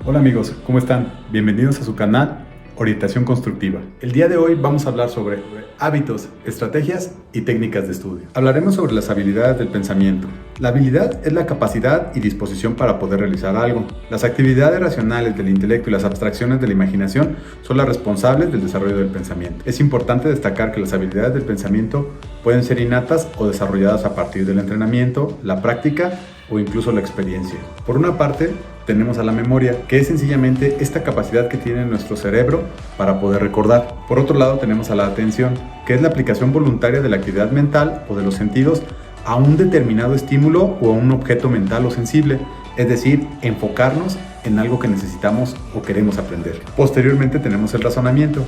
Hola amigos, ¿cómo están? Bienvenidos a su canal Orientación Constructiva. El día de hoy vamos a hablar sobre hábitos, estrategias y técnicas de estudio. Hablaremos sobre las habilidades del pensamiento. La habilidad es la capacidad y disposición para poder realizar algo. Las actividades racionales del intelecto y las abstracciones de la imaginación son las responsables del desarrollo del pensamiento. Es importante destacar que las habilidades del pensamiento pueden ser innatas o desarrolladas a partir del entrenamiento, la práctica o incluso la experiencia. Por una parte, tenemos a la memoria, que es sencillamente esta capacidad que tiene nuestro cerebro para poder recordar. Por otro lado, tenemos a la atención, que es la aplicación voluntaria de la actividad mental o de los sentidos a un determinado estímulo o a un objeto mental o sensible, es decir, enfocarnos en algo que necesitamos o queremos aprender. Posteriormente tenemos el razonamiento.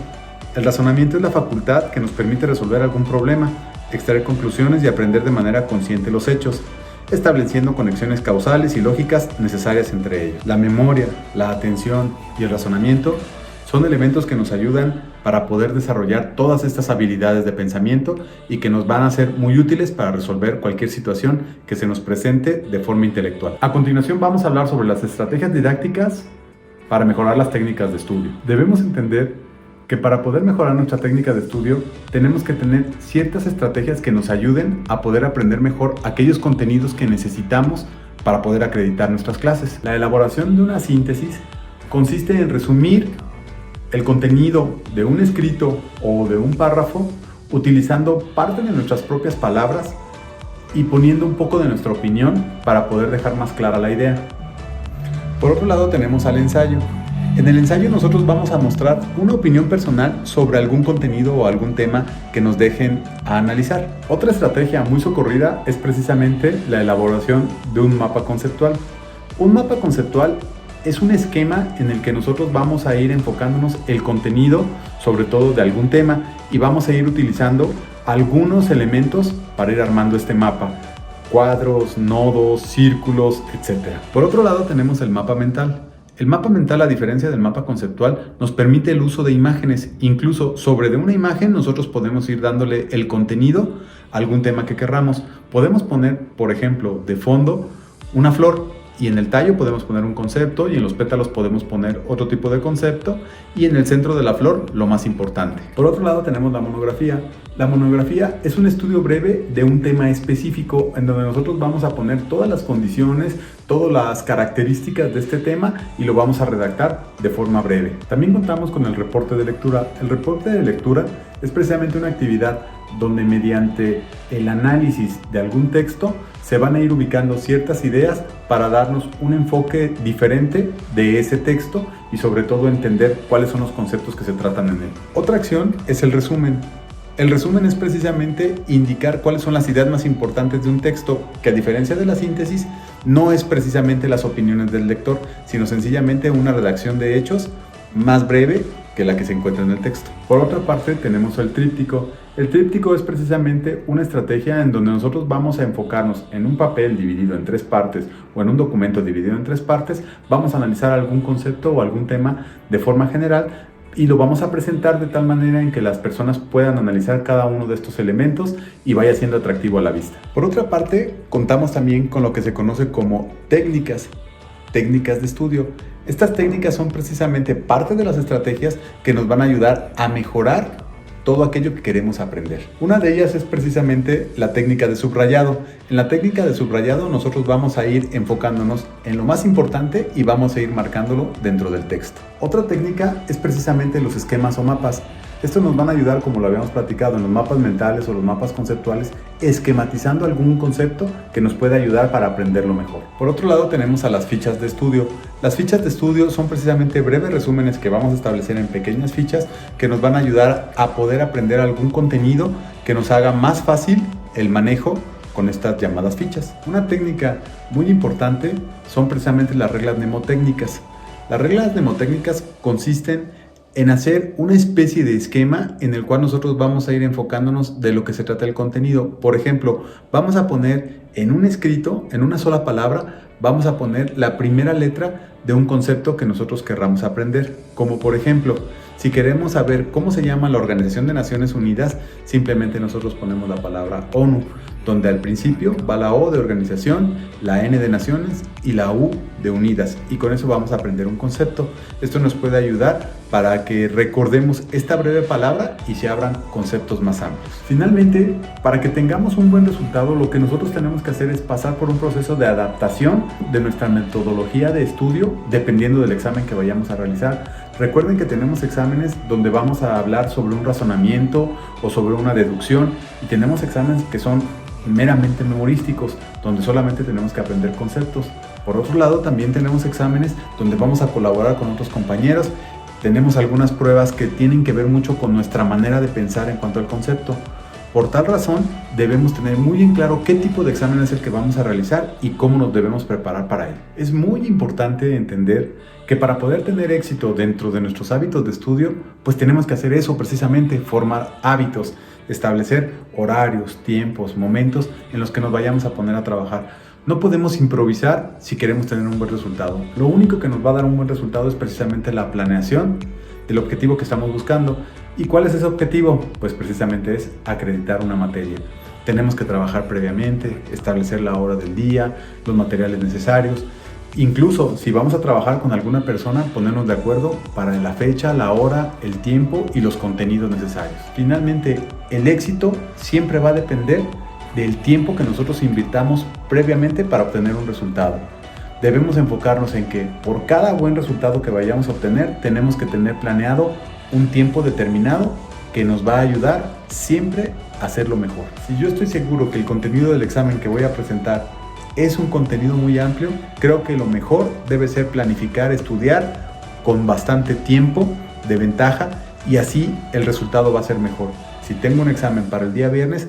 El razonamiento es la facultad que nos permite resolver algún problema, extraer conclusiones y aprender de manera consciente los hechos, estableciendo conexiones causales y lógicas necesarias entre ellos. La memoria, la atención y el razonamiento son elementos que nos ayudan para poder desarrollar todas estas habilidades de pensamiento y que nos van a ser muy útiles para resolver cualquier situación que se nos presente de forma intelectual. A continuación vamos a hablar sobre las estrategias didácticas para mejorar las técnicas de estudio. Debemos entender que para poder mejorar nuestra técnica de estudio tenemos que tener ciertas estrategias que nos ayuden a poder aprender mejor aquellos contenidos que necesitamos para poder acreditar nuestras clases. La elaboración de una síntesis consiste en resumir el contenido de un escrito o de un párrafo utilizando parte de nuestras propias palabras y poniendo un poco de nuestra opinión para poder dejar más clara la idea. Por otro lado tenemos al ensayo. En el ensayo nosotros vamos a mostrar una opinión personal sobre algún contenido o algún tema que nos dejen a analizar. Otra estrategia muy socorrida es precisamente la elaboración de un mapa conceptual. Un mapa conceptual es un esquema en el que nosotros vamos a ir enfocándonos el contenido, sobre todo de algún tema, y vamos a ir utilizando algunos elementos para ir armando este mapa. Cuadros, nodos, círculos, etc. Por otro lado tenemos el mapa mental. El mapa mental, a diferencia del mapa conceptual, nos permite el uso de imágenes. Incluso sobre de una imagen nosotros podemos ir dándole el contenido a algún tema que querramos. Podemos poner, por ejemplo, de fondo una flor, y en el tallo podemos poner un concepto, y en los pétalos podemos poner otro tipo de concepto, y en el centro de la flor lo más importante. Por otro lado tenemos la monografía. La monografía es un estudio breve de un tema específico en donde nosotros vamos a poner todas las condiciones, todas las características de este tema y lo vamos a redactar de forma breve. También contamos con el reporte de lectura. El reporte de lectura es precisamente una actividad donde mediante el análisis de algún texto se van a ir ubicando ciertas ideas para darnos un enfoque diferente de ese texto y sobre todo entender cuáles son los conceptos que se tratan en él. Otra acción es el resumen. El resumen es precisamente indicar cuáles son las ideas más importantes de un texto, que a diferencia de la síntesis no es precisamente las opiniones del lector, sino sencillamente una redacción de hechos más breve que la que se encuentra en el texto. Por otra parte tenemos el tríptico. El tríptico es precisamente una estrategia en donde nosotros vamos a enfocarnos en un papel dividido en 3 partes o en un documento dividido en 3 partes, vamos a analizar algún concepto o algún tema de forma general y lo vamos a presentar de tal manera en que las personas puedan analizar cada uno de estos elementos y vaya siendo atractivo a la vista. Por otra parte, contamos también con lo que se conoce como técnicas de estudio. Estas técnicas son precisamente parte de las estrategias que nos van a ayudar a mejorar todo aquello que queremos aprender. Una de ellas es precisamente la técnica de subrayado. En la técnica de subrayado nosotros vamos a ir enfocándonos en lo más importante y vamos a ir marcándolo dentro del texto. Otra técnica es precisamente los esquemas o mapas. Estos nos van a ayudar, como lo habíamos platicado, en los mapas mentales o los mapas conceptuales, esquematizando algún concepto que nos puede ayudar para aprenderlo mejor. Por otro lado tenemos a las fichas de estudio. Las fichas de estudio son precisamente breves resúmenes que vamos a establecer en pequeñas fichas que nos van a ayudar a poder aprender algún contenido que nos haga más fácil el manejo con estas llamadas fichas. Una técnica muy importante son precisamente las reglas mnemotécnicas. Las reglas mnemotécnicas consisten en hacer una especie de esquema en el cual nosotros vamos a ir enfocándonos de lo que se trata el contenido. Por ejemplo, vamos a poner en un escrito, en una sola palabra, vamos a poner la primera letra de un concepto que nosotros querramos aprender. Como por ejemplo, Si queremos saber cómo se llama la Organización de Naciones Unidas, simplemente nosotros ponemos la palabra ONU, donde al principio va la O de organización, la N de naciones y la U de unidas. Y con eso vamos a aprender un concepto. Esto nos puede ayudar para que recordemos esta breve palabra y se abran conceptos más amplios. Finalmente, para que tengamos un buen resultado, lo que nosotros tenemos que hacer es pasar por un proceso de adaptación de nuestra metodología de estudio, dependiendo del examen que vayamos a realizar. Recuerden que tenemos exámenes donde vamos a hablar sobre un razonamiento o sobre una deducción, y tenemos exámenes que son meramente memorísticos, donde solamente tenemos que aprender conceptos. Por otro lado, también tenemos exámenes donde vamos a colaborar con otros compañeros. Tenemos algunas pruebas que tienen que ver mucho con nuestra manera de pensar en cuanto al concepto. Por tal razón, debemos tener muy en claro qué tipo de examen es el que vamos a realizar y cómo nos debemos preparar para él. Es muy importante entender que para poder tener éxito dentro de nuestros hábitos de estudio, pues tenemos que hacer eso precisamente, formar hábitos, establecer horarios, tiempos, momentos en los que nos vayamos a poner a trabajar. No podemos improvisar si queremos tener un buen resultado. Lo único que nos va a dar un buen resultado es precisamente la planeación del objetivo que estamos buscando. ¿Y cuál es ese objetivo? Pues precisamente es acreditar una materia. Tenemos que trabajar previamente, establecer la hora del día, los materiales necesarios. Incluso si vamos a trabajar con alguna persona, ponernos de acuerdo para la fecha, la hora, el tiempo y los contenidos necesarios. Finalmente, el éxito siempre va a depender del tiempo que nosotros invirtamos previamente para obtener un resultado. Debemos enfocarnos en que por cada buen resultado que vayamos a obtener, tenemos que tener planeado un tiempo determinado que nos va a ayudar siempre a hacerlo mejor. Si yo estoy seguro que el contenido del examen que voy a presentar es un contenido muy amplio, creo que lo mejor debe ser planificar, estudiar con bastante tiempo de ventaja, y así el resultado va a ser mejor. Si tengo un examen para el día viernes,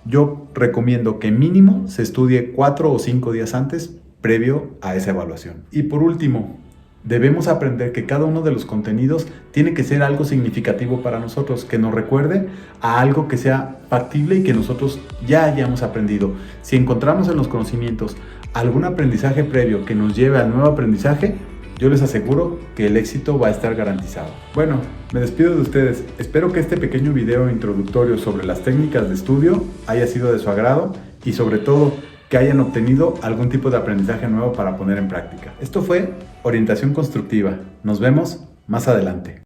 yo recomiendo que mínimo se estudie 4 o 5 días antes previo a esa evaluación. Y por último, debemos aprender que cada uno de los contenidos tiene que ser algo significativo para nosotros, que nos recuerde a algo que sea factible y que nosotros ya hayamos aprendido. Si encontramos en los conocimientos algún aprendizaje previo que nos lleve al nuevo aprendizaje, yo les aseguro que el éxito va a estar garantizado. Bueno, me despido de ustedes. Espero que este pequeño video introductorio sobre las técnicas de estudio haya sido de su agrado y sobre todo que hayan obtenido algún tipo de aprendizaje nuevo para poner en práctica. Esto fue Orientación Constructiva. Nos vemos más adelante.